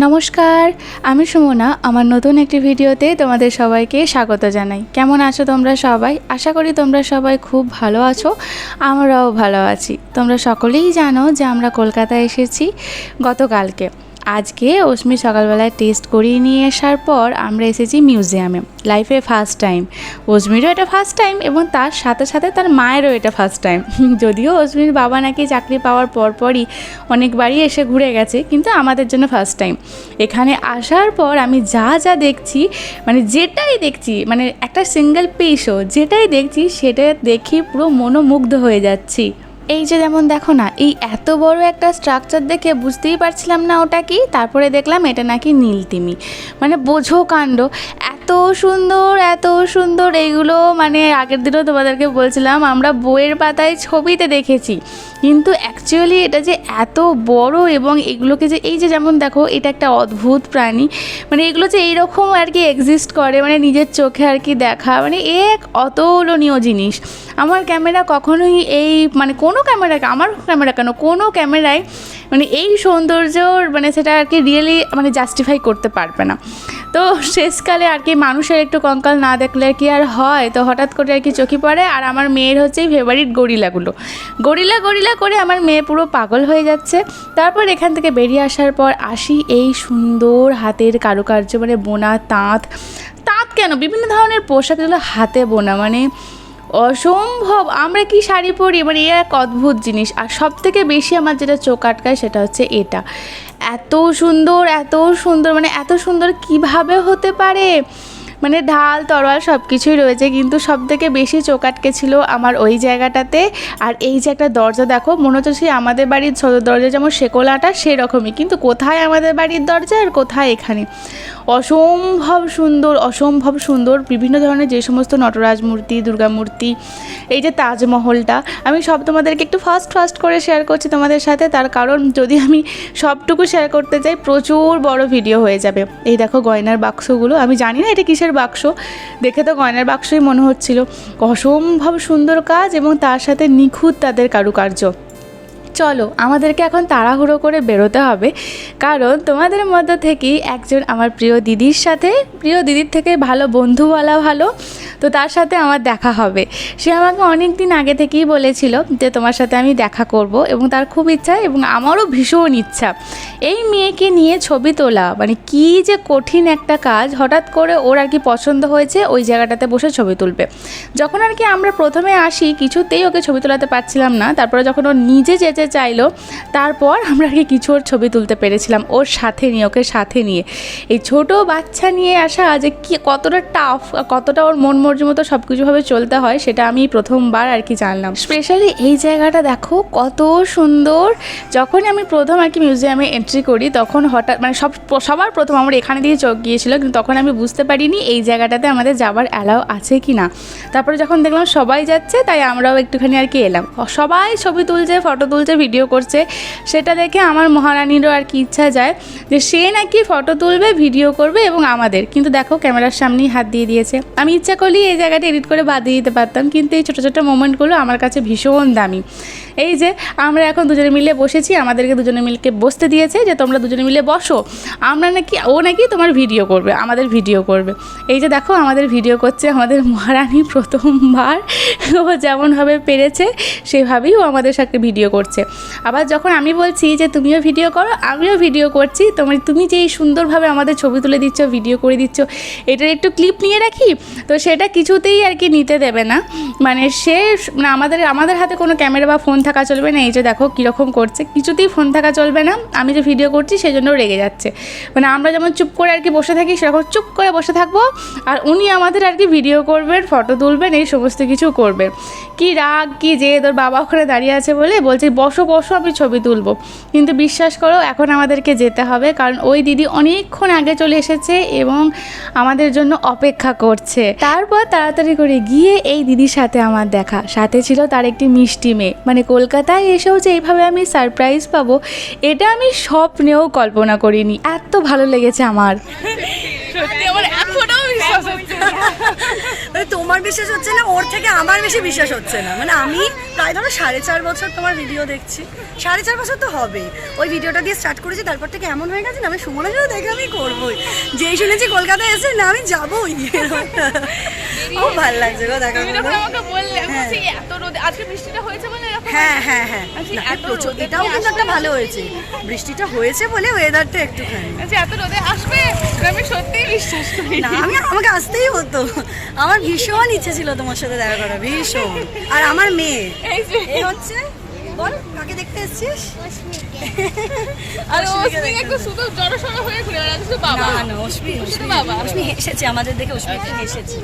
নমস্কার, আমি সুমনা। আমার নতুন একটি ভিডিওতে তোমাদের সবাইকে স্বাগত জানাই। কেমন আছো তোমরা সবাই? আশা করি তোমরা সবাই খুব ভালো আছো, আমরাও ভালো আছি। তোমরা সকলেই জানো যে আমরা কলকাতায় এসেছি গতকালকে। আজকে অশ্মি সকালবেলায় টেস্ট করিয়ে নিয়ে আসার পর আমরা এসেছি মিউজিয়ামে, লাইফে ফার্স্ট টাইম। অশ্মিরও এটা ফার্স্ট টাইম এবং তার সাথে সাথে তার মায়েরও এটা ফার্স্ট টাইম। যদিও অশ্মির বাবা নাকি চাকরি পাওয়ার পরপরই অনেকবারই এসে ঘুরে গেছে, কিন্তু আমাদের জন্য ফার্স্ট টাইম। এখানে আসার পর আমি যা যা দেখছি, যেটাই দেখছি, একটা সিঙ্গেল পিসও যেটাই দেখছি সেটা দেখি পুরো মনোমুগ্ধ হয়ে যাচ্ছি। এই যে যেমন দেখো না, এই এত বড় একটা স্ট্রাকচার দেখে বুঝতেই পারছিলাম না ওটা কি। তারপরে দেখলাম এটা নাকি নীলতিমি। বোঝো কাণ্ড, এত সুন্দর এত সুন্দর। এইগুলো আগের দিনও তোমাদেরকে বলছিলাম আমরা বইয়ের পাতায় ছবিতে দেখেছি, কিন্তু অ্যাকচুয়ালি এটা যে এত বড় এবং এগুলোকে যে এই যে যেমন দেখো, এটা একটা অদ্ভুত প্রাণী। এগুলো যে এইরকম আর কি এক্সিস্ট করে, নিজের চোখে আর কি দেখা, এক অতুলনীয় জিনিস। আমার ক্যামেরা কখনোই এই কোনো ক্যামেরা কেন, কোনো ক্যামেরায় এই সৌন্দর্যর সেটা আর কি রিয়েলি জাস্টিফাই করতে পারবে না। তো শেষকালে আর কি মানুষের একটু কঙ্কাল না দেখলে কি আর হয়, তো হঠাৎ করে আর কি চোখে পড়ে। আর আমার মেয়ের হচ্ছে এই ফেভারিট গরিলাগুলো, গরিলা করে আমার মেয়ে পুরো পাগল হয়ে যাচ্ছে। তারপর এখান থেকে বেরিয়ে আসার পর আসি এই সুন্দর হাতের কারুকার্য, বোনা তাঁত কেন, বিভিন্ন ধরনের পোশাক, এগুলো হাতে বোনা, অসম্ভব। আমরা কি শাড়ি পরি, এক অদ্ভুত জিনিস। আর সব থেকে বেশি আমার যেটা চোখ আটকায় সেটা হচ্ছে এটা, এত সুন্দর এত সুন্দর, এত সুন্দর কিভাবে হতে পারে। ঢাল তরোয়াল সব কিছুই রয়েছে, কিন্তু সব থেকে বেশি চোখ আটকে ছিল আমার ওই জায়গাটাতে। আর এই যে একটা দরজা দেখো, মনে হচ্ছে সেই আমাদের বাড়ির সদর দরজা যেমন শেকলাটা সেরকমই, কিন্তু কোথায় আমাদের বাড়ির দরজা আর কোথায় এখানে। অসম্ভব সুন্দর বিভিন্ন ধরনের যে সমস্ত নটরাজ মূর্তি, দুর্গা মূর্তি, এই যে তাজমহলটা, আমি সব তোমাদেরকে একটু ফাস্ট করে শেয়ার করছি তোমাদের সাথে। তার কারণ যদি আমি সবটুকু শেয়ার করতে চাই প্রচুর বড় ভিডিও হয়ে যাবে। এই দেখো গয়নার বাক্সগুলো, আমি জানি না এটা কিসের বাক্স, দেখে তো গয়নার বাক্সই মনে হচ্ছিল। অসম্ভব সুন্দর কাজ এবং তার সাথে নিখুঁত তাদের কারুকার্য। চলো আমাদেরকে এখন তাড়াহুড়ো করে বেরোতে হবে, কারণ তোমাদের মধ্য থেকেই একজন আমার প্রিয় দিদির থেকে ভালো বন্ধু বলা ভালো, তো তার সাথে আমার দেখা হবে। সে আমাকে অনেক দিন আগে থেকেই বলেছিল যে তোমার সাথে আমি দেখা করব, এবং তার খুব ইচ্ছা এবং আমারও ভীষণ ইচ্ছা এই মেয়েকে নিয়ে ছবি তোলা। কি যে কঠিন একটা কাজ। হঠাৎ করে ওর আর কি পছন্দ হয়েছে ওই জায়গাটাতে বসে ছবি তুলবে। যখন আর কি আমরা প্রথমে আসি কিছুতেই ওকে ছবি তোলাতে পারছিলাম না, তারপরে যখন ও নিজে যেতে চাইলো তারপর আমরা আর কি কিছু ওর ছবি তুলতে পেরেছিলাম ওকে সাথে নিয়ে। এই ছোট বাচ্চা নিয়ে আসা যে কি কতটা টাফ, কতটা ওর মন মর্জি মতো সব কিছুভাবে চলতে হয়, সেটা আমি প্রথমবার আর কি জানলাম। স্পেশালি এই জায়গাটা দেখো কত সুন্দর। যখন আমি প্রথম আর কি মিউজিয়ামে এন্ট্রি করি তখন হঠাৎ সবার প্রথম আমার এখানে দিয়ে চোখ গিয়েছিল, কিন্তু তখন আমি বুঝতে পারিনি এই জায়গাটাতে আমাদের যাবার অ্যালাউ আছে কি না। তারপরে যখন দেখলাম সবাই যাচ্ছে, তাই আমরাও একটুখানি আর কি এলাম। সবাই ছবি তুলছে, ফটো তুলছে, ভিডিও করছে, সেটা দেখে আমার মহারানীরও আর কি ইচ্ছা যায় যে সে নাকি ফটো তুলবে, ভিডিও করবে এবং আমাদের। কিন্তু দেখো ক্যামেরার সামনেই হাত দিয়ে দিয়েছে। আমি ইচ্ছা করলেই এই জায়গাটা এডিট করে বাদ দিয়ে দিতে পারতাম, কিন্তু এই ছোটো ছোটো মোমেন্টগুলো আমার কাছে ভীষণ দামি। এই যে আমরা এখন দুজনে মিলে বসেছি, আমাদেরকে দুজনে মিলকে বসতে দিয়েছে যে তোমরা দুজনে মিলে বসো, ও নাকি তোমার ভিডিও করবে, আমাদের ভিডিও করবে। এই যে দেখো আমাদের ভিডিও করছে আমাদের মহারানী প্রথমবার। ও যেমনভাবে পেরেছে সেভাবেই ও আমাদের সাথে ভিডিও করছে। আবার যখন আমি বলছি যে তুমিও ভিডিও করো, আমিও ভিডিও করছি, তুমি যে এই সুন্দরভাবে আমাদের ছবি তুলে দিচ্ছ, ভিডিও করে দিচ্ছ, এটার একটু ক্লিপ নিয়ে রাখি, তো সেটা কিছুতেই আর কি নিতে দেবে না। সে আমাদের হাতে কোনো ক্যামেরা বা ফোন থাকা চলবে না। এই যে দেখো কীরকম করছে, কিছুতেই ফোন থাকা চলবে না। আমি যে ভিডিও করছি সেই জন্য রেগে যাচ্ছে। আমরা যেমন চুপ করে আর কি বসে থাকি, সেরকম চুপ করে বসে থাকবো, আর উনি আমাদের আর কি ভিডিও করবেন, ফটো তুলবেন, এই সমস্ত কিছু করবেন। কি রাগ কি যে তোর বাবা ওখানে দাঁড়িয়ে আছে বলে বলছে বসো আমি ছবি তুলবো। কিন্তু বিশ্বাস করো এখন আমাদেরকে যেতে হবে, কারণ ওই দিদি অনেকক্ষণ আগে চলে এসেছে এবং আমাদের জন্য অপেক্ষা করছে। তারপর তাড়াতাড়ি করে গিয়ে এই দিদির সাথে আমার দেখা, সাথে ছিল তার একটি মিষ্টি মেয়ে। কলকাতায় এসেও যে এইভাবে আমি সারপ্রাইজ পাবো, এটা আমি স্বপ্নেও কল্পনা করিনি। এত ভালো লেগেছে আমার। সত্যি আমার এখনো বিশ্বাস হচ্ছে না। তোমার বিশ্বাস হচ্ছে না, ওর থেকে আমার বেশি বিশ্বাস হচ্ছে না। মানে আমি প্রায় ধরো 4.5 বছর তোমার ভিডিও দেখছি, 4.5 বছর তো হবে। ওই ভিডিওটা দিয়ে স্টার্ট করেছি, তারপর থেকে এমন হয়ে গেছে না আমি সুমনের সাথে দেখে আমি করবোই, যেই শুনেছি কলকাতায় এসে না আমি যাবোই। ও ভালো লাগছে গো দেখা হ্যাঁ হ্যাঁ হ্যাঁ, এটাও কিন্তু একটা ভালো হয়েছে, বৃষ্টিটা হয়েছে বলে ওয়েদারটা একটুখানি। এত রোদে আসবে আমি সত্যিই বিশ্বাস করি না, আমাকে আসতেই হতো, আমার ভীষণ ইচ্ছে ছিল তোমার সাথে দেখা করা, ভীষণ। আর আমার মেয়ে এই হচ্ছে, বল কাকে দেখতে এসেছিস? আর অশ্মি একটু শুধু জড়সড় হয়ে ঘুরে বেড়াচ্ছে বাবা। না অশ্মি হেসেছে আমাদের দেখে, অশ্মি একটু হেসেছে।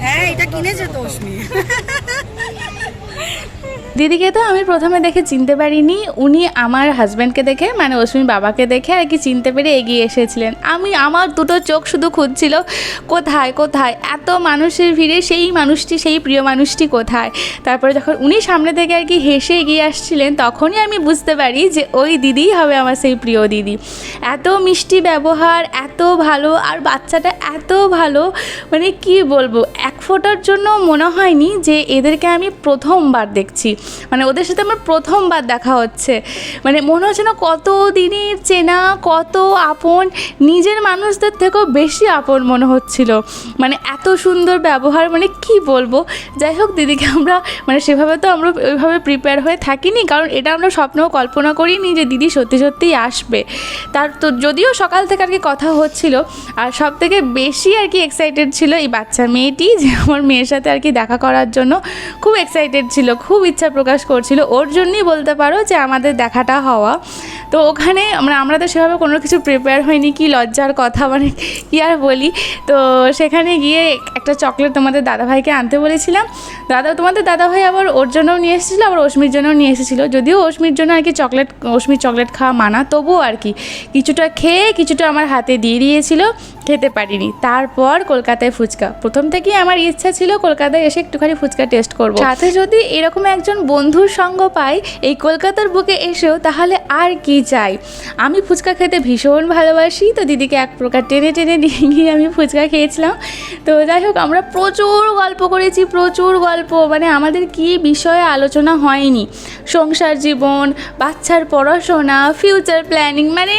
হ্যাঁ এটা কিনেছে তো অশ্মি। দিদিকে তো আমি প্রথমে দেখে চিনতে পারিনি, উনি আমার হাজব্যান্ডকে দেখে মানে অশ্মির বাবাকে দেখে আর কি চিনতে পেরে এগিয়ে এসেছিলেন। আমার দুটো চোখ শুধু খুঁজছিল কোথায় কোথায় এত মানুষের ভিড়ে সেই মানুষটি, সেই প্রিয় মানুষটি কোথায়। তারপরে যখন উনি সামনে থেকে আর কি হেসে এগিয়ে আসছিলেন তখনই আমি বুঝতে পারি যে ওই দিদিই হবে আমার সেই প্রিয় দিদি। এত মিষ্টি ব্যবহার, এত ভালো, আর বাচ্চাটা এত ভালো, মানে কি বলবো, এক ফোঁটার জন্য মনে হয়নি যে এদেরকে আমি প্রথমবার দেখছি, মানে ওদের সাথে আমার প্রথমবার দেখা হচ্ছে। মানে মনে হচ্ছে না কত দিনের চেনা, কত আপন, নিজের মানুষদের থেকেও বেশি আপন মনে হচ্ছিল। মানে এত সুন্দর ব্যবহার, মানে কি বলবো। যাই হোক, দিদিকে আমরা মানে সেভাবে তো আমরা ওইভাবে প্রিপেয়ার হয়ে থাকিনি, কারণ এটা আমরা স্বপ্নেও কল্পনা করিনি যে দিদি সত্যি সত্যিই আসবে। তার তো যদিও সকাল থেকে আর কি কথা হচ্ছিল, আর সব থেকে বেশি আর কি এক্সাইটেড ছিল এই বাচ্চা মেয়েটি, যে আমার মেয়ের সাথে আর কি দেখা করার জন্য খুব এক্সাইটেড ছিল, খুব ইচ্ছা প্রকাশ করছিল। ওর জন্যই বলতে পারো যে আমাদের দেখাটা হওয়া। তো ওখানে আমরা তো সেভাবে কোনো কিছু প্রিপেয়ার হয়নি, কি লজ্জার কথা, মানে কী আর বলি। তো সেখানে গিয়ে একটা চকলেট তোমাদের দাদাভাইকে আনতে বলেছিলাম, তোমাদের দাদাভাই আবার ওর জন্যও নিয়ে এসেছিলো, আবার অশ্মির জন্যও নিয়ে এসেছিলো। যদিও অশ্মির জন্য আর কি অশ্মির চকলেট খাওয়া মানা, তবুও আর কি কিছুটা খেয়ে কিছুটা আমার হাতে দিয়ে দিয়েছিল, খেতে পারিনি। তারপর কলকাতায় ফুচকা, প্রথম থেকেই আমার ইচ্ছা ছিল কলকাতায় এসে একটুখানি ফুচকা টেস্ট করব, সাথে যদি এরকম একজন বন্ধুর সঙ্গ পাই এই কলকাতার বুকে এসেও, তাহলে আর কি চাই। আমি ফুচকা খেতে ভীষণ ভালোবাসি, তো দিদিকে এক প্রকার টেনে টেনে নিয়ে গিয়ে আমি ফুচকা খেয়েছিলাম। তো যাই হোক, আমরা প্রচুর গল্প করেছি, প্রচুর গল্প, মানে আমাদের কি বিষয়ে আলোচনা হয়নি, সংসার জীবন, বাচ্চার পড়াশোনা, ফিউচার প্ল্যানিং, মানে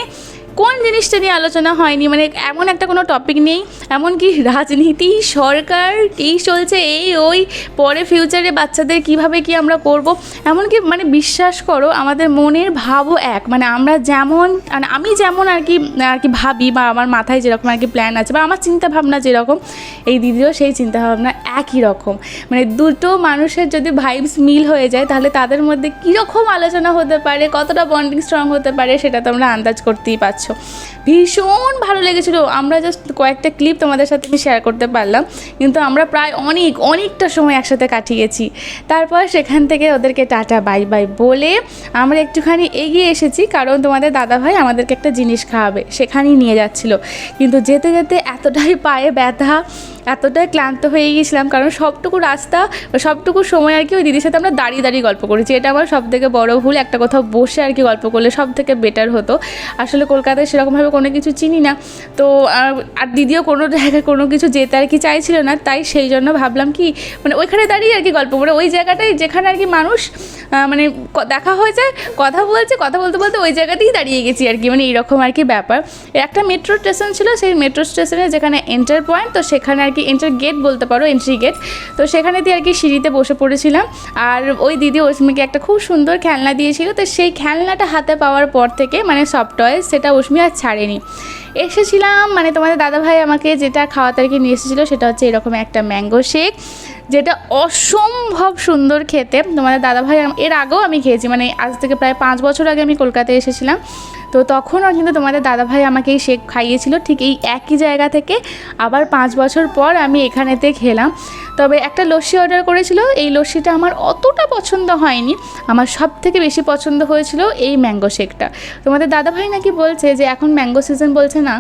কোন জিনিসটা নিয়ে আলোচনা হয়নি, মানে এমন একটা কোনো টপিক নেই। এমনকি রাজনীতি, সরকার এই চলছে, এই ওই, পরে ফিউচারে বাচ্চাদের কিভাবে কি আমরা করব, এমনকি মানে বিশ্বাস করো আমাদের মনের ভাবও এক, মানে আমরা যেমন, আমি যেমন আর কি ভাবি, বা আমার মাথায় যেরকম আর কি প্ল্যান আছে, বা আমার চিন্তা ভাবনা যেরকম, এই দিদিও সেই চিন্তা ভাবনা একই রকম। মানে দুটো মানুষের যদি ভাইবস মিল হয়ে যায়, তাহলে তাদের মধ্যে কীরকম আলোচনা হতে পারে, কতটা বন্ডিং স্ট্রং হতে পারে, সেটা তোমরা আন্দাজ করতেই পারছো। ভীষণ ভালো লেগেছিলো। আমরা জাস্ট কয়েকটা ক্লিপ তোমাদের সাথে আমি শেয়ার করতে পারলাম, কিন্তু আমরা প্রায় অনেকটা সময় একসাথে কাটিয়েছি। তারপর সেখান থেকে ওদেরকে টাটা বাই বাই বলে আমরা একটুখানি এগিয়ে এসেছি, কারণ তোমাদের দাদাভাই আমাদেরকে একটা জিনিস খাওয়াবে, সেখানেই নিয়ে যাচ্ছিলো। কিন্তু যেতে যেতে এতটাই পায়ে ব্যথা, এতটাই ক্লান্ত হয়ে গিয়েছিলাম, কারণ সবটুকু রাস্তা, সবটুকু সময় আর কি ওই দিদির সাথে আমরা দাঁড়িয়ে দাঁড়িয়ে গল্প করেছি। এটা আমার সব থেকে বড় ভুল, একটা কোথাও বসে আর কি গল্প করলে সব থেকে বেটার হতো। আসলে কলকাতায় সেরকমভাবে কোনো কিছু চিনি না, তো আর দিদিও কোনো জায়গায় কোনো কিছু যেতে আর কি চাইছিল না, তাই সেই জন্য ভাবলাম কি মানে ওইখানে দাঁড়িয়ে আর কি গল্প করে, ওই জায়গাটাই যেখানে আর কি মানুষ মানে দেখা হয়ে যায়, কথা বলতে বলতে ওই জায়গাতেই দাঁড়িয়ে গেছি আর কি, মানে এইরকম আর কি ব্যাপার। একটা মেট্রো স্টেশন ছিল, সেই মেট্রো স্টেশনে যেখানে এন্টার পয়েন্ট, তো সেখানে আর কি এন্টার গেট বলতে পারো, এন্ট্রি গেট, তো সেখানে দিয়ে আর কি সিঁড়িতে বসে পড়েছিলাম। আর ওই দিদি অশ্মিকে একটা খুব সুন্দর খেলনা দিয়েছিল, তো সেই খেলনাটা হাতে পাওয়ার পর থেকে মানে সফট টয়, সেটা অশ্মি আর ছাড়েনি। এসেছিলাম মানে তোমাদের দাদাভাই আমাকে যেটা খাওয়াতে আর কি নিয়ে এসেছিলো, সেটা হচ্ছে এরকম একটা ম্যাঙ্গো শেক, যেটা অসম্ভব সুন্দর খেতে। তোমাদের দাদাভাই এর আগেও আমি খেয়েছি, মানে আজ থেকে প্রায় 5 বছর আগে আমি কলকাতায় এসেছিলাম, তো তখনও কিন্তু তোমাদের দাদাভাই আমাকে এই শেক খাইয়েছিল, ঠিক এই একই জায়গা থেকে। আবার 5 বছর পর আমি এখানেতে খেলাম। তবে একটা লস্যি অর্ডার করেছিল, এই লস্যিটা আমার অতটা পছন্দ হয়নি, আমার সব থেকে বেশি পছন্দ হয়েছিল এই ম্যাঙ্গো শেকটা। তোমাদের দাদাভাই নাকি বলছে যে এখন ম্যাঙ্গো সিজন বলছে না,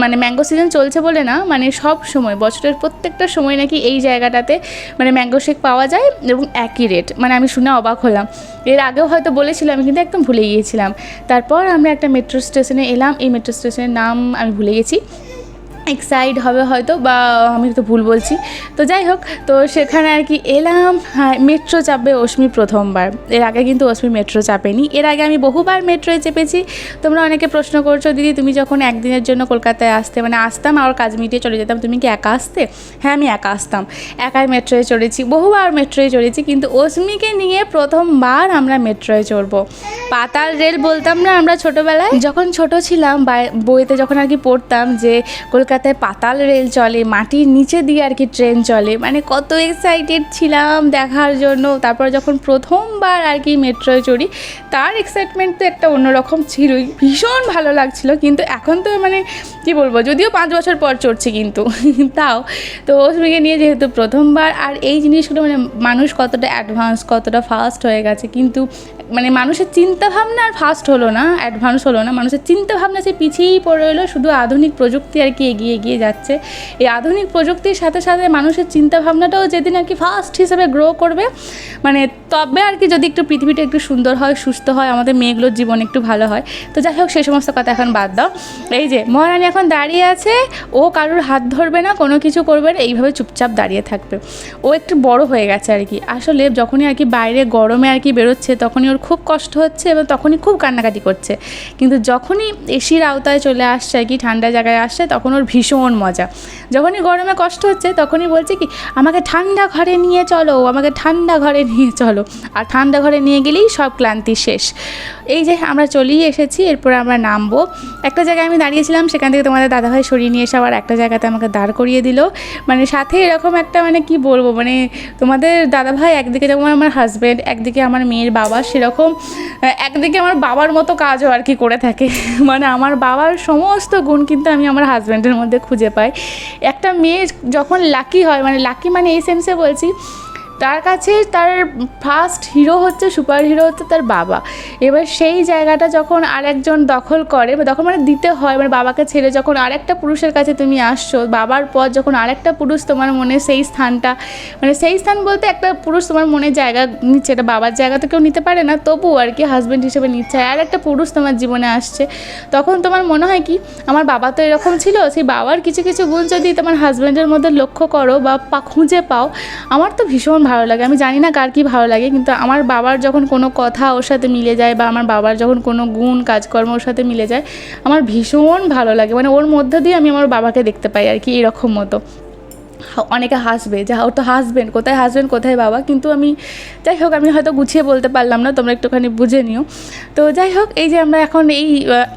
মানে ম্যাঙ্গো সিজন চলছে বলে না, মানে সব সময়, বছরের প্রত্যেকটা সময় নাকি এই জায়গাটাতে মানে ম্যাঙ্গো শেক পাওয়া যায় এবং একই রেট। মানে আমি শুনে অবাক হলাম, এর আগেও হয়তো বলেছিলাম, আমি কিন্তু একদম ভুলে গিয়েছিলাম। তারপর আমরা একটা মেট্রো স্টেশনে এলাম, এই মেট্রো স্টেশনের নাম আমি ভুলে গেছি। এক্সাইড হবে হয়তো, বা আমি তো ভুল বলছি। তো যাই হোক, তো সেখানে আর কি এলাম। হ্যাঁ, মেট্রো চাপবে অশ্মি প্রথমবার। এর আগে কিন্তু অশ্মি মেট্রো চাপেনি। এর আগে আমি বহুবার মেট্রোয় চেপেছি। তোমরা অনেকে প্রশ্ন করছো, দিদি তুমি যখন একদিনের জন্য কলকাতায় আসতে, মানে আসতাম আর কাজ মিটিয়ে চলে যেতাম, তুমি কি একা আসতে? হ্যাঁ, আমি একা আসতাম, একাই মেট্রোয় চড়েছি, বহুবার মেট্রোয় চড়েছি, কিন্তু অশ্মিকে নিয়ে প্রথমবার আমরা মেট্রোয় চড়বো। পাতাল রেল বলতাম না আমরা ছোটোবেলায়, যখন ছোট ছিলাম বইতে যখন আর কি পড়তাম যে কলকাতায় পাতাল রেল চলে, মাটির নিচে দিয়ে আর কি ট্রেন চলে, মানে কত এক্সাইটেড ছিলাম দেখার জন্য। তারপর যখন প্রথমবার আর কি মেট্রোয় চড়ি, তার এক্সাইটমেন্ট তো একটা অন্যরকম ছিলই, ভীষণ ভালো লাগছিল। কিন্তু এখন তো মানে কী বলবো, যদিও 5 বছর পর চড়ছি কিন্তু তাও তো অশ্মিকে নিয়ে যেহেতু প্রথমবার। আর এই জিনিসগুলো মানে মানুষ কতটা অ্যাডভান্স, কতটা ফাস্ট হয়ে গেছে, কিন্তু মানে মানুষের চিন্তাভাবনা আর ফাস্ট হলো না, অ্যাডভান্স হলো না, মানুষের চিন্তাভাবনা সে পিছিয়েই পড়ে রইলো। শুধু আধুনিক প্রযুক্তি আর কি এগিয়ে এগিয়ে যাচ্ছে। এই আধুনিক প্রযুক্তির সাথে সাথে মানুষের চিন্তাভাবনাটাও যেদিন আর কি ফাস্ট হিসেবে গ্রো করবে, মানে তবে আর কি যদি একটু পৃথিবীটা একটু সুন্দর হয়, সুস্থ হয়, আমাদের মেয়েগুলোর জীবন একটু ভালো হয়। তো যাই হোক, সেই সমস্ত কথা এখন বাদ দাও। এই যে মহারানী এখন দাঁড়িয়ে আছে, ও কারোর হাত ধরবে না, কোনো কিছু করবে না, এইভাবে চুপচাপ দাঁড়িয়ে থাকবে। ও একটু বড় হয়ে গেছে আর কি। আসলে যখনই আর কি বাইরে গরমে আর কি বেরোচ্ছে, তখনই ওর খুব কষ্ট হচ্ছে এবং তখনই খুব কান্নাকাটি করছে। কিন্তু যখনই এসির আওতায় চলে আসছে আর কি, ঠান্ডা জায়গায় আসছে, তখন ওর ভীষণ মজা। যখনই গরমে কষ্ট হচ্ছে, তখনই বলছে কি আমাকে ঠান্ডা ঘরে নিয়ে চলো, আমাকে ঠান্ডা ঘরে নিয়ে চলো। আর ঠান্ডা ঘরে নিয়ে গেলেই সব ক্লান্তি শেষ। এই যে আমরা চলেই এসেছি, এরপরে আমরা নামবো। একটা জায়গায় আমি দাঁড়িয়েছিলাম, সেখান থেকে তোমাদের দাদাভাই সরিয়ে নিয়ে এসে আবার একটা জায়গাতে আমাকে দাঁড় করিয়ে দিল। মানে সাথে এরকম একটা মানে কি বলবো, মানে তোমাদের দাদাভাই একদিকে যেমন আমার হাজব্যান্ড, একদিকে আমার মেয়ের বাবা, সেরকম একদিকে আমার বাবার মতো কাজও আর কি করে থাকে। মানে আমার বাবার সমস্ত গুণ কিন্তু আমি আমার হাজব্যান্ডের মধ্যে খুঁজে পাই। একটা মেয়ে যখন লাকি হয়, মানে লাকি মানে এই সেন্সে বলছি, তার কাছে তার ফার্স্ট হিরো হচ্ছে, সুপার হিরো হচ্ছে তার বাবা। এবার সেই জায়গাটা যখন আরেকজন দখল করে, বা দখল মানে দিতে হয়, মানে বাবাকে ছেড়ে যখন আরেকটা পুরুষের কাছে তুমি আসছো, বাবার পর যখন আরেকটা পুরুষ তোমার মনে সেই স্থানটা, মানে সেই স্থান বলতে একটা পুরুষ তোমার মনে জায়গা নিচ্ছে, এটা বাবার জায়গা তো কেউ নিতে পারে না, তবুও আর কি হাজব্যান্ড হিসেবে নিচ্ছে, আর একটা পুরুষ তোমার জীবনে আসছে, তখন তোমার মনে হয় কি আমার বাবা তো এরকম ছিল, সেই বাবার কিছু কিছু গুণ যদি তোমার হাজব্যান্ডের মধ্যে লক্ষ্য করো বা খুঁজে পাও, আমার তো ভীষণ ভালো লাগে। আমি জানি না কার কী ভালো লাগে, কিন্তু আমার বাবার যখন কোনো কথা ওর সাথে মিলে যায়, বা আমার বাবার যখন কোনো গুণ কাজকর্ম ওর সাথে মিলে যায়, আমার ভীষণ ভালো লাগে। মানে ওর মধ্যে দিয়ে আমি আমার বাবাকে দেখতে পাই আর কি, এরকম মতো। অনেকে হাসবে যে ওর তো হাজব্যান্ড, কোথায় হাজব্যান্ড কোথায় বাবা, কিন্তু আমি যাই হোক, আমি হয়তো গুছিয়ে বলতে পারলাম না, তোমরা একটুখানি বুঝে নিও। তো যাই হোক, এই যে আমরা এখন এই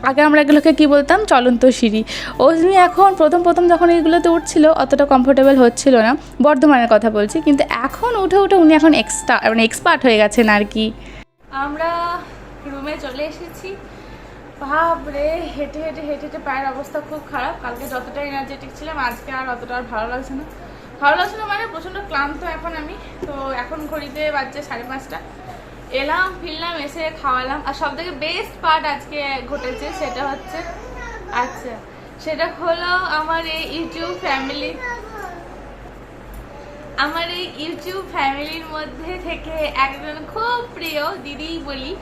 আগে আমরা এগুলোকে কী বলতাম, চলন্ত সিঁড়ি। অশ্মি এখন প্রথম যখন এইগুলোতে উঠছিল অতটা কমফোর্টেবল হচ্ছিল না, বর্ধমানের কথা বলছি, কিন্তু এখন উঠে উনি এখন মানে এক্সপার্ট হয়ে গেছেন আর কি। আমরা রুমে চলে এসেছি। বাপরে, হেঁটে হেঁটে পায়ের অবস্থা খুব খারাপ। কালকে যতটা এনার্জেটিক ছিলাম, আজকে আর অতটা ভালো লাগছে না। মানে প্রচণ্ড ক্লান্ত এখন আমি। তো এখন ঘড়িতে বাজছে 5:30। এলাম, ফিরলাম, এসে খাওয়ালাম। আর সব থেকে বেস্ট পার্ট আজকে ঘটেছে, সেটা হচ্ছে সেটা হলো আমার এই ইউটিউব ফ্যামিলির মধ্যে থেকে একজন খুব প্রিয় দিদি বলি,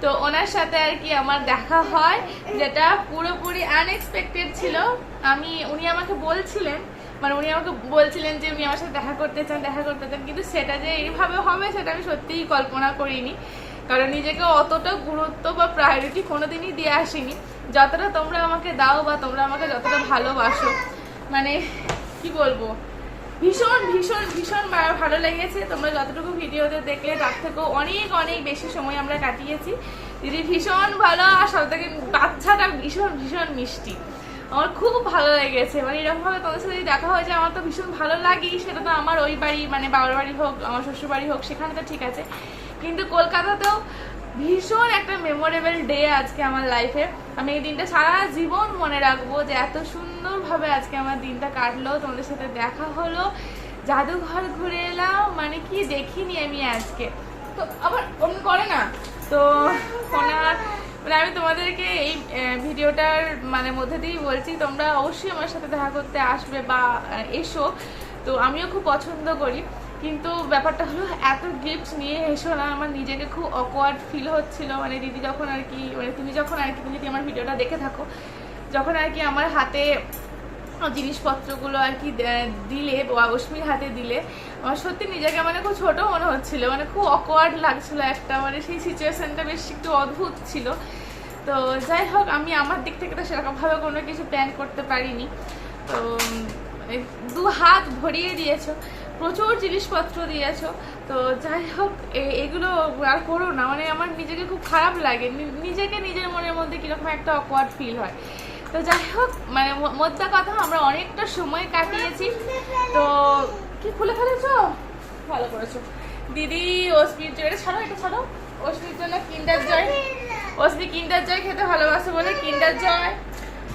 তো ওনার সাথে আর কি আমার দেখা হয়, যেটা পুরোপুরি আনএক্সপেক্টেড ছিল। উনি আমাকে বলছিলেন যে উনি আমার সাথে দেখা করতে চান, কিন্তু সেটা যে এইভাবে হবে সেটা আমি সত্যিই কল্পনা করিনি। কারণ নিজেকে অতটা গুরুত্ব বা প্রায়োরিটি কোনোদিনই দিয়ে আসিনি যতটা তোমরা আমাকে দাও, বা তোমরা আমাকে যতটা ভালোবাসো। মানে কি বলবো, ভীষণ ভীষণ ভীষণ ভালো লেগেছে। তোমরা যতটুকু ভিডিওতে দেখলে তার থেকেও অনেক অনেক বেশি সময় আমরা কাটিয়েছি। দিদি ভীষণ ভালো, আর সব থেকে বাচ্চাটা ভীষণ ভীষণ মিষ্টি। আমার খুব ভালো লেগেছে। মানে এরকমভাবে তোমাদের সাথে দেখা হয়েছে, আমার তো ভীষণ ভালো লাগেই। সেটা তো আমার ওই বাড়ি, মানে বাবার বাড়ি হোক, আমার শ্বশুর বাড়ি হোক, সেখানে তো ঠিক আছে, কিন্তু কলকাতাতেও ভীষণ একটা মেমোরেবল ডে আজকে আমার লাইফে। আমি এই দিনটা সারা জীবন মনে রাখবো, যে এত সুন্দরভাবে আজকে আমার দিনটা কাটলো, তোমাদের সাথে দেখা হলো, জাদুঘর ঘুরে এলাম, মানে কি দেখিনি আমি আজকে। তো আবার অমন করে না তো মানে আমি তোমাদেরকে এই ভিডিওটার মানে মধ্যে দিয়েই বলছি, তোমরা অবশ্যই আমার সাথে দেখা করতে আসবে বা এসো। তো আমিও খুব পছন্দ করি, কিন্তু ব্যাপারটা হলো এত গিফট নিয়ে এসো না, আমার নিজেকে খুব অকওয়ার্ড ফিল হচ্ছিল। মানে দিদি যখন আর কি, মানে তুমি যদি আমার ভিডিওটা দেখে থাকো, যখন আর কি আমার হাতে জিনিসপত্রগুলো আর কি দিলে বা অশ্মির হাতে দিলে আমার সত্যি নিজেকে মানে খুব ছোট মনে হচ্ছিল, মানে খুব অকওয়ার্ড লাগছিল একটা, মানে সেই সিচুয়েশনটা বেশ একটু অদ্ভুত ছিল। তো যাই হোক, আমি আমার দিক থেকে তো সেরকমভাবে কোনো কিছু প্ল্যান করতে পারিনি। তো 2 হাত ভরিয়ে দিয়েছো, প্রচুর জিনিসপত্র দিয়েছো। তো যাই হোক, এগুলো আর করো না, মানে আমার নিজেকে খুব খারাপ লাগে, নিজেকে নিজের মনের মধ্যে কীরকম একটা অকওয়ার্ড ফিল হয়। তো যাই হোক, মানে মোদ্দা কথা আমরা অনেকটা সময় কাটিয়েছি। তো কি খুলে ফেলেছো? ভালো করেছো। দিদি অশ্মির জন্য ছাড়ো, এটা ছাড়ো, অশ্মির জন্য কিন্ডার জয়, অশ্মি কিন্ডার জয় খেতে ভালোবাসে বলে কিন্ডার জয়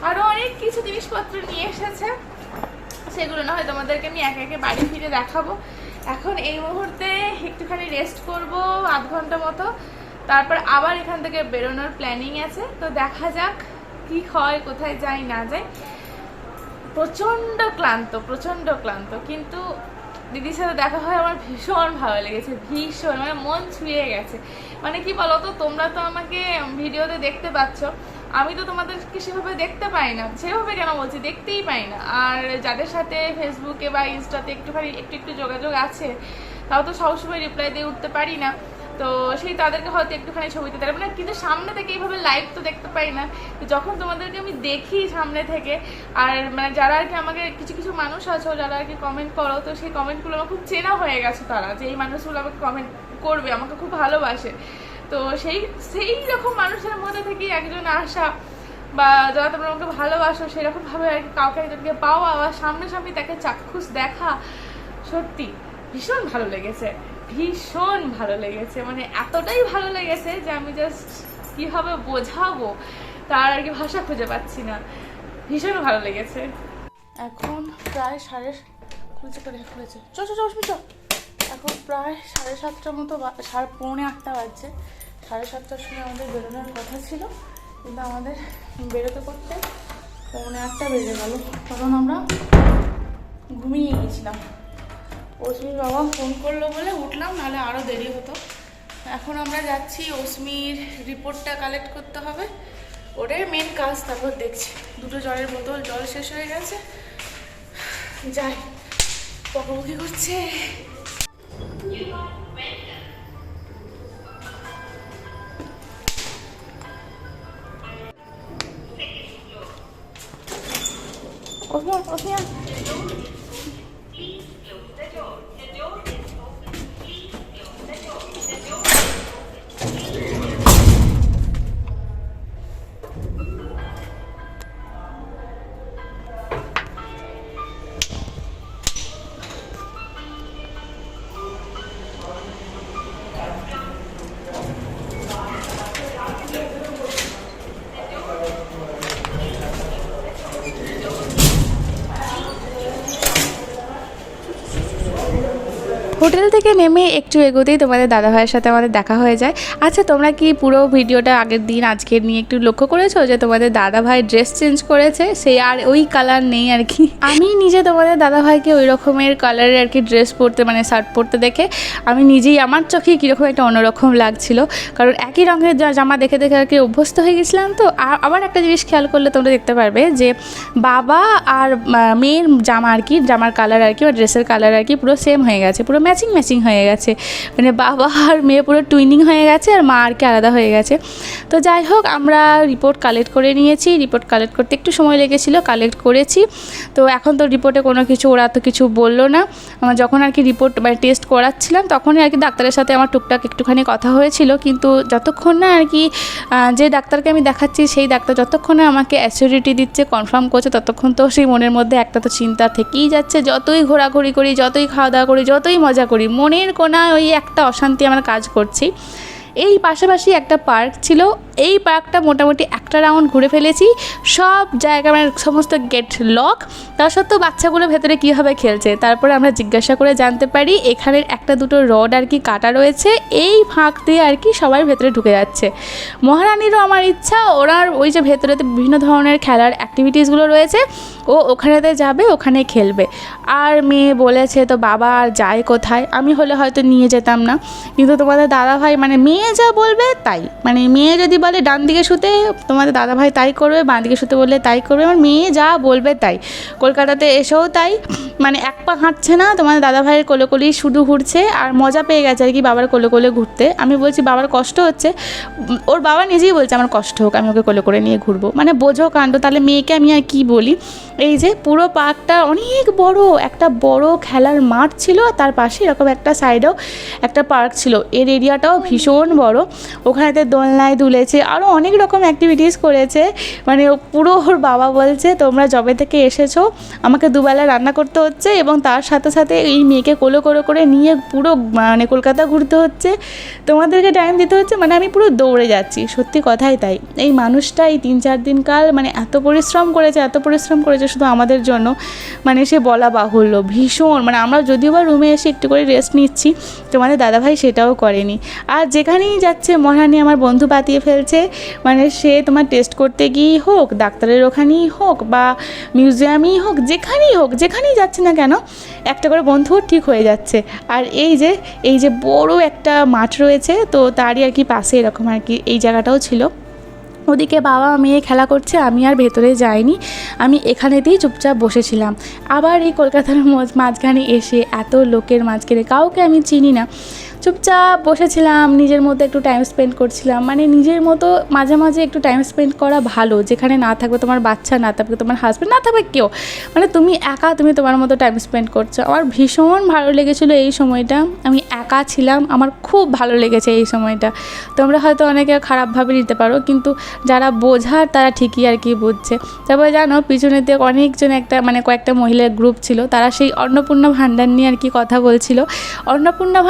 আরও অনেক কিছু জিনিসপত্র নিয়ে এসেছে। সেগুলো না হয় তোমাদেরকে আমি একে একে বাড়ি ফিরে দেখাবো। এখন এই মুহূর্তে একটুখানি রেস্ট করব 8 ঘন্টা মতো, তারপর আবার এখান থেকে বেরোনোর প্ল্যানিং আছে। তো দেখা যাক কি হয়, কোথায় যাই না যাই। প্রচণ্ড ক্লান্ত, কিন্তু দিদির সাথে দেখা হয় আমার ভীষণ ভালো লেগেছে, ভীষণ, মানে মন ছুঁয়ে গেছে। মানে কি বলতো, তোমরা তো আমাকে ভিডিওতে দেখতে পাচ্ছ, আমি তো তোমাদেরকে সেভাবে দেখতে পাই না, সেভাবে কেন বলছি, দেখতেই পাই না। আর যাদের সাথে ফেসবুকে বা ইনস্টাতে একটুখানি একটু যোগাযোগ আছে, তাও তো সবসময় রিপ্লাই দিয়ে উঠতে পারি না। তো সেই তাদেরকে হয়তো একটুখানি ছবি দিতে পারবে না, কিন্তু সামনে থেকে এইভাবে লাইভ তো দেখতে পাই না। তো যখন তোমাদেরকে আমি দেখি সামনে থেকে, আর মানে যারা আর কি আমাকে কিছু মানুষ আছো যারা আর কি কমেন্ট করো, তো সেই কমেন্টগুলো আমার খুব চেনা হয়ে গেছে, তারা যে এই মানুষগুলো আমাকে কমেন্ট করবে, আমাকে খুব ভালোবাসে। তো সেই রকম মানুষের মধ্যে থেকে একজন আসা, বা যারা তোমরা আমাকে ভালোবাসো সেরকমভাবে আর কি কাউকে একজনকে পাওয়া বা সামনাসামনি তাকে চাক্ষুষ দেখা, সত্যি ভীষণ ভালো লেগেছে, মানে এতটাই ভালো লেগেছে যে আমি জাস্ট কীভাবে বোঝাবো তার আর কি ভাষা খুঁজে পাচ্ছি না। ভীষণ ভালো লেগেছে। এখন প্রায় এখন প্রায় 7:30 মতো, 7:45 বাজছে। 7:30টার সময় আমাদের বেরোনোর কথা ছিল, কিন্তু আমাদের বেরোতে করতে 7:45 বেজে গেল, কারণ আমরা ঘুমিয়ে গেছিলাম। অশ্মির বাবা ফোন করলো বলে উঠলাম, নাহলে আরও দেরি হতো। এখন আমরা যাচ্ছি অশ্মির রিপোর্টটা কালেক্ট করতে হবে, ওটাই মেন কাজ। তারপর দেখছি 2টো জলের বোতল, জল শেষ হয়ে গেছে, যাই, বকাবকি করছে। অশ্মিয়া হোটেল থেকে নেমে একটু এগোতেই তোমাদের দাদাভাইয়ের সাথে আমাদের দেখা হয়ে যায়। আচ্ছা, তোমরা কি পুরো ভিডিওটা আগের দিন আজকের নিয়ে একটু লক্ষ্য করেছো যে তোমাদের দাদাভাই ড্রেস চেঞ্জ করেছে, সে আর ওই কালার নেই আর কি। আমি নিজে তোমাদের দাদাভাইকে ওই রকমের কালারের আর কি ড্রেস পরতে, মানে শার্ট পরতে দেখে আমি নিজেই আমার চোখে কীরকম একটা অন্যরকম লাগছিল, কারণ একই রঙের জামা দেখে দেখে আর কি অভ্যস্ত হয়ে গেছিলাম। তো আবার একটা জিনিস খেয়াল করলে তোমরা দেখতে পারবে যে বাবা আর মেয়ের জামা আর কি, জামার কালার আর কি বা ড্রেসের কালার আর কি পুরো সেম হয়ে গেছে, পুরো ম্যাচিং হয়ে গেছে, মানে বাবা আর মেয়ে পুরো টুইনিং হয়ে গেছে, আর মা আর কি আলাদা হয়ে গেছে। তো যাই হোক, আমরা রিপোর্ট কালেক্ট করে নিয়েছি, রিপোর্ট কালেক্ট করতে একটু সময় লেগেছিলো, কালেক্ট করেছি। তো এখন তো রিপোর্টে কোনো কিছু ওরা তো কিছু বললো না। আমার যখন আর কি রিপোর্ট মানে টেস্ট করাচ্ছিলাম তখনই আর কি ডাক্তারের সাথে আমার টুকটাক একটুখানি কথা হয়েছিল, কিন্তু যতক্ষণ না আর কি যে ডাক্তারকে আমি দেখাচ্ছি সেই ডাক্তার যতক্ষণ না আমাকে অ্যাসিউরিটি দিচ্ছে, কনফার্ম করছে, ততক্ষণ তো সেই মনের মধ্যে একটা তো চিন্তা থেকেই যাচ্ছে। যতই ঘোরাঘুরি করি, যতই খাওয়া দাওয়া করি, যতই মজা করি, মনের কোনায় ওই একটা অশান্তি আমার কাজ করছি। এই পাশাপাশি একটা পার্ক ছিল, এই পার্কটা মোটামুটি একটা রাউন্ড ঘুরে ফেলেছি, সব জায়গা মানে সমস্ত গেট লক, তা সত্ত্বেও বাচ্চাগুলো ভেতরে কীভাবে খেলছে। তারপরে আমরা জিজ্ঞাসা করে জানতে পারি এখানের 1-2 রড আর কি কাটা রয়েছে, এই ফাঁক দিয়ে আর কি সবাই ভেতরে ঢুকে যাচ্ছে। মহারানীরও আমার ইচ্ছা, ওনার ওই যে ভেতরেতে বিভিন্ন ধরনের খেলার অ্যাক্টিভিটিসগুলো রয়েছে, ও ওখানেতে যাবে, ওখানে খেলবে। আর মেয়ে বলেছে তো বাবা আর যায় কোথায়, আমি হলে হয়তো নিয়ে যেতাম না, কিন্তু তোমাদের দাদাভাই মানে মেয়ে যা বলবে তাই, মানে মেয়ে যদি বলে ডান দিকে শুতে তোমাদের দাদাভাই তাই করবে, বাঁ দিকে শুতে বললে তাই করবে, আমার মেয়ে যা বলবে তাই। কলকাতাতে এসেও তাই, মানে এক পা হাঁটছে না, তোমাদের দাদাভাইয়ের কোলে কোলেই শুধু ঘুরছে আর মজা পেয়ে গেছে আর কি বাবার কোলে কোলে ঘুরতে। আমি বলছি বাবার কষ্ট হচ্ছে, ওর বাবা নিজেই বলছে আমার কষ্ট হোক, আমি ওকে কোলে করে নিয়ে ঘুরবো। মানে বোঝো কাণ্ড, তাহলে মেয়েকে আমি আর কি বলি। এই যে পুরো পার্কটা অনেক বড়, একটা বড় খেলার মাঠ ছিল, তার পাশে এরকম একটা সাইডেও একটা পার্ক ছিল। এর এরিয়াটাও ভীষণ বড়, ওখানেতে দোলনায় দুলেছে, আরও অনেক রকম অ্যাক্টিভিটিস করেছে। মানে পুরো ওর বাবা বলছে তোমরা যবে থেকে এসেছো আমাকে দুবেলা রান্না করতে হচ্ছে এবং তার সাথে সাথে এই মেয়েকে কোলে করে নিয়ে পুরো মানে কলকাতা ঘুরতে হচ্ছে, তোমাদেরকে টাইম দিতে হচ্ছে, মানে আমি পুরো দৌড়ে যাচ্ছি। সত্যি কথাই তাই, এই মানুষটা এই 3-4 দিন কাল মানে এত পরিশ্রম করেছে শুধু আমাদের জন্য, মানে সে বলা বাহুল্য। ভীষণ মানে আমরা যদিও বা রুমে এসে একটু করে রেস্ট নিচ্ছি, তোমাদের দাদাভাই সেটাও করেনি। আর যেখানেই যাচ্ছে মহারানী আমার বন্ধু পাতিয়ে ফেলছে, মানে সে তোমার টেস্ট করতে গিয়েই হোক, ডাক্তারের ওখানেই হোক বা মিউজিয়ামেই হোক, যেখানেই যাচ্ছে না কেন একটা করে বন্ধু ঠিক হয়ে যাচ্ছে। আর এই যে বড় একটা মাঠ রয়েছে, তো তারই আর কি পাশে এরকম আর কি এই জায়গাটাও ছিল। ওদিকে বাবা মেয়ে খেলা করছে, আমি আর ভেতরে যাইনি, আমি এখানেতেই চুপচাপ বসেছিলাম। আবার এই কলকাতার মাঝখানে এসে এত লোকের মাঝখানে কাউকে আমি চিনি না, চুপচাপ বসেছিলাম, নিজের মতো একটু টাইম স্পেন্ড করছিলাম। মানে নিজের মতো মাঝে মাঝে একটু টাইম স্পেন্ড করা ভালো, যেখানে না থাকবে তোমার বাচ্চা, না থাকবে তোমার হাজব্যান্ড, না থাকবে কেউ, মানে তুমি একা, তুমি তোমার মতো টাইম স্পেন্ড করছো। আমার ভীষণ ভালো লেগেছিলো এই সময়টা, আমি একা ছিলাম, আমার খুব ভালো লেগেছে এই সময়টা। তোমরা হয়তো অনেকে খারাপভাবে নিতে পারো, কিন্তু যারা বোঝার তারা ঠিকই আর কি বুঝছে। তারপরে জানো পিছনেতে অনেকজন একটা মানে কয়েকটা মহিলার গ্রুপ ছিল, তারা সেই অন্নপূর্ণা ভাণ্ডার নিয়ে আর কি কথা বলছিল। অন্নপূর্ণা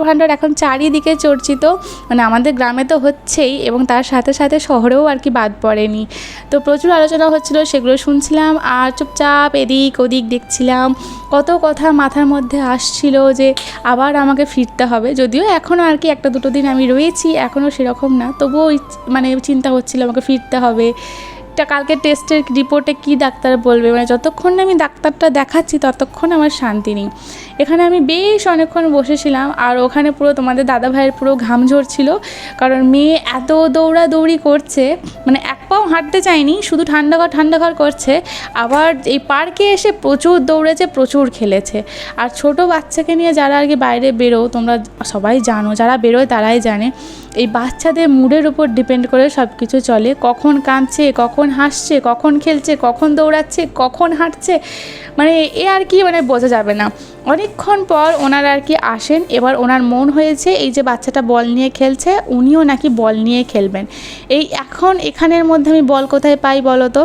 ভাণ্ডার এখন চারিদিকে চর্চিত, মানে আমাদের গ্রামে তো হচ্ছেই এবং তার সাথে সাথে শহরেও আর কি বাদ পড়েনি। তো প্রচুর আলোচনা হচ্ছিল, সেগুলো শুনছিলাম আর চুপচাপ এদিক ওদিক দেখছিলাম। কত কথা মাথার মধ্যে আসছিল যে আবার আমাকে ফিরতে হবে, যদিও এখনও আর কি 1-2 দিন আমি রয়েছি, এখনও সেরকম না, তবুও মানে চিন্তা হচ্ছিল আমাকে ফিরতে হবে। কালকে টেস্টের রিপোর্টে কি ডাক্তার বলবে, মানে যতক্ষণ না আমি ডাক্তারটা দেখাচ্ছি ততক্ষণ আমার শান্তি নেই। এখানে আমি বেশ অনেকক্ষণ বসেছিলাম আর ওখানে পুরো তোমাদের দাদাভাইয়ের পুরো ঘাম ঝরছিল, কারণ মেয়ে এত দৌড়াদৌড়ি করছে, মানে এক পাও হাঁটতে চায়নি, শুধু ঠান্ডা ঘর করছে। আবার এই পার্কে এসে প্রচুর দৌড়েছে, প্রচুর খেলেছে। আর ছোট বাচ্চাকে নিয়ে যারা আর কি বাইরে বেরো, তোমরা সবাই জানো, যারা বেরোয় তারাই জানে, এই বাচ্চাদের মুডের উপর ডিপেন্ড করে সব কিছু চলে। কখন কাঁদছে, কখন হাসছে, কখন খেলছে, কখন দৌড়াচ্ছে, কখন হাঁটছে, মানে এ আর কি মানে বোঝা যাবে না। অনেকক্ষণ পর ওনারা আর কি আসেন, এবার ওনার মন হয়েছে এই যে বাচ্চাটা বল নিয়ে খেলছে, উনিও নাকি বল নিয়ে খেলবেন। এই এখন এখানের মধ্যে আমি বল কোথায় পাই বলো তো?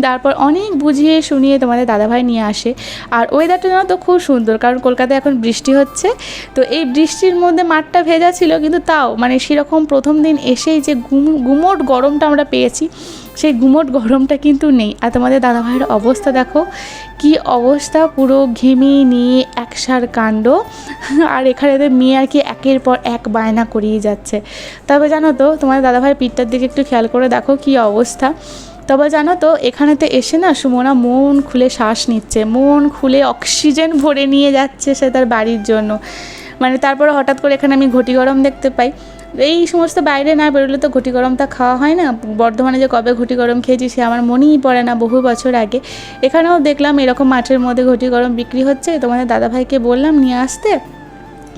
তারপর অনেক বুঝিয়ে শুনিয়ে তোমাদের দাদাভাই নিয়ে আসে। আর ওয়েদারটা জানো তো খুব সুন্দর, কারণ কলকাতায় এখন বৃষ্টি হচ্ছে, তো এই বৃষ্টির মধ্যে মাঠটা ভেজা ছিল, কিন্তু তাও মানে সেরকম প্রথম দিন এসেই যে গুমোট গরমটা আমরা পেয়েছি, সেই গুমোট গরমটা কিন্তু নেই। আর তোমাদের দাদাভাইয়ের অবস্থা দেখো কি অবস্থা, পুরো ঘেমে নিয়ে একসার কাণ্ড। আর এখানে মেয়ে আর কি একের পর এক বায়না করিয়ে যাচ্ছে। তবে জানো তো তোমাদের দাদাভাইয়ের পিঠটার দিকে একটু খেয়াল করে দেখো কি অবস্থা। তবে জানো তো এখানেতে এসে না সুমনা মন খুলে শ্বাস নিচ্ছে, মন খুলে অক্সিজেন ভরে নিয়ে যাচ্ছে সে তার বাড়ির জন্য। মানে তারপরে হঠাৎ করে এখানে আমি ঘটি গরম দেখতে পাই। এই সমস্ত বাইরে না বেরোলে তো ঘটি গরমটা খাওয়া হয় না। বর্ধমানে যে কবে ঘটি গরম খেয়েছি সে আমার মনেই পড়ে না, বহু বছর আগে। এখানেও দেখলাম এরকম মাঠের মধ্যে ঘটি গরম বিক্রি হচ্ছে, তোমাদের দাদাভাইকে বললাম নিয়ে আসতে,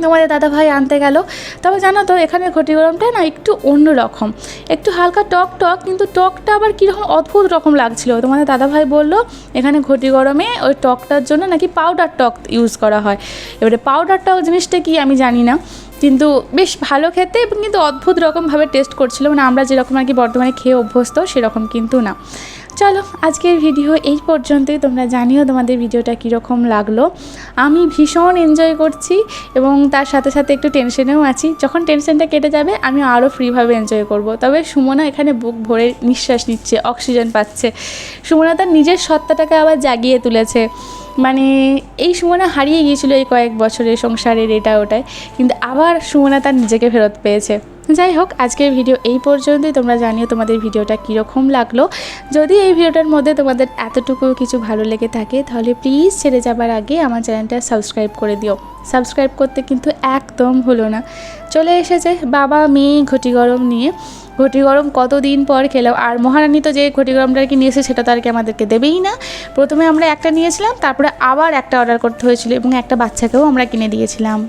তোমাদের দাদাভাই আনতে গেল। তবে জানো তো এখানে ঘটি গরমটা না একটু অন্য রকম, একটু হালকা টক, কিন্তু টকটা আবার কীরকম অদ্ভুত রকম লাগছিল। তোমাদের দাদাভাই বললো এখানে ঘটি গরমে ওই টকটার জন্য নাকি পাউডার টক ইউজ করা হয়। এবারে পাউডার টক জিনিসটা কি আমি জানি না, কিন্তু বেশ ভালো খেতে এবং কিন্তু অদ্ভুত রকমভাবে টেস্ট করছিল, মানে আমরা যেরকম আর কি বর্তমানে খেয়ে অভ্যস্ত সেরকম কিন্তু না। চলো আজকের ভিডিও এই পর্যন্তই, তোমরা জানিও তোমাদের ভিডিওটা কীরকম লাগলো। আমি ভীষণ এনজয় করছি এবং তার সাথে সাথে একটু টেনশনেও আছি। যখন টেনশনটা কেটে যাবে আমি আরও ফ্রিভাবে এনজয় করব। তবে সুমনা এখানে বুক ভরে নিঃশ্বাস নিচ্ছে, অক্সিজেন পাচ্ছে। সুমনা তার নিজের সত্তাটাকে আবার জাগিয়ে তুলেছে। মানে এই সুমনা হারিয়ে গিয়েছিল এই কয়েক বছরের সংসারের এটা ওটায়, কিন্তু আবার সুমনা তার নিজেকে ফেরত পেয়েছে। যাই হোক, আজকের ভিডিও এই পর্যন্তই। তোমরা জানিও তোমাদের ভিডিওটা কীরকম লাগলো। যদি এই ভিডিওটার মধ্যে তোমাদের এতটুকু কিছু ভালো লেগে থাকে তাহলে প্লিজ ছেড়ে যাবার আগে আমার চ্যানেলটা সাবস্ক্রাইব করে দিও। সাবস্ক্রাইব করতে কিন্তু একদম হলো না। চলে এসেছে বাবা মেয়ে ঘটি গরম নিয়ে। ঘটি গরম কতদিন পর খেলাম, আর মহারানী তো যে ঘটি গরমটা আর কি নিয়েছে সেটা তো আর কি আমাদেরকে দেবেই না। প্রথমে আমরা একটা নিয়েছিলাম, তারপরে আবার একটা অর্ডার করতে হয়েছিল এবং একটা বাচ্চাকেও আমরা কিনে দিয়েছিলাম।